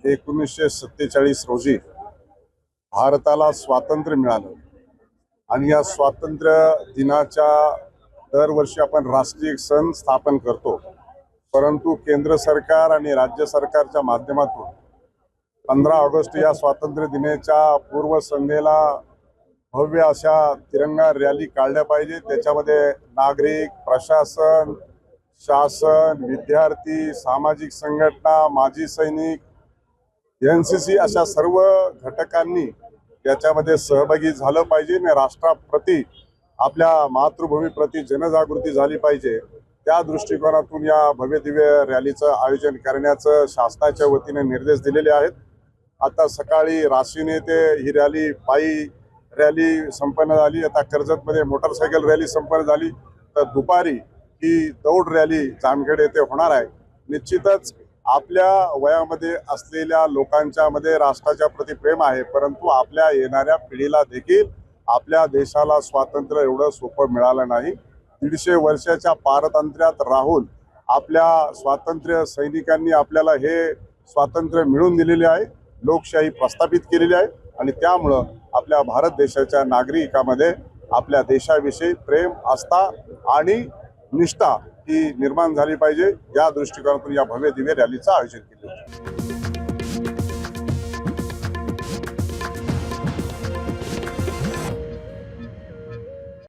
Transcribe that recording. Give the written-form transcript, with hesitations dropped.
1947 रोजी भारताला स्वातंत्र्य मिळालं आणि या स्वातंत्र्य दिनाच्या दरवर्षी आपण राष्ट्रीय सण स्थापन करतो। परंतु केंद्र सरकार आणि राज्य सरकारच्या माध्यमातून 15 ऑगस्ट या स्वातंत्र्य दिनाच्या पूर्वसंध्येला भव्य अशा तिरंगा रॅली काढल्या पाहिजे। त्याच्यामध्ये नागरिक, प्रशासन, शासन, विद्यार्थी, सामाजिक संघटना, माजी सैनिक, एनसीसी अशा सर्व घटकांनी याच्यामध्ये सहभागी झालं पाहिजे आणि राष्ट्राप्रती, आपल्या मातृभूमीप्रती जनजागृती झाली पाहिजे। त्या दृष्टिकोनातून या भव्य दिव्य रॅलीचं आयोजन करण्याचं शासनाच्या वतीने निर्देश दिलेले आहेत। आता सकाळी राशीन येथे ही रॅली, पायी रॅली संपन्न झाली। आता कर्जतमध्ये मोटरसायकल रॅली संपन्न झाली, तर दुपारी ही दौड रॅली जामखेड येथे होणार आहे। निश्चितच आपल्या वयामध्ये असलेल्या लोकांच्या मध्ये राष्ट्राच्या प्रति प्रेम आहे, परंतु आपल्या येणाऱ्या पिढीला देखील आपल्या देशाला स्वातंत्र्य एवढं सोपं मिळालं नाही। 150 वर्षाच्या पारतंत्र्यात राहून आपल्या स्वातंत्र्य सैनिकांनी आपल्याला हे स्वातंत्र्य मिळवून दिलेले आहे, लोकशाही प्रस्थापित केलेली आहे आणि त्यामुळं आपल्या भारत देशाच्या नागरिकांमध्ये आपल्या देशाविषयी प्रेम, आस्था आणि निष्ठा ही निर्माण झाली पाहिजे। या दृष्टिकोनातून या भव्य दिव्य रॅलीचं आयोजन केले होते।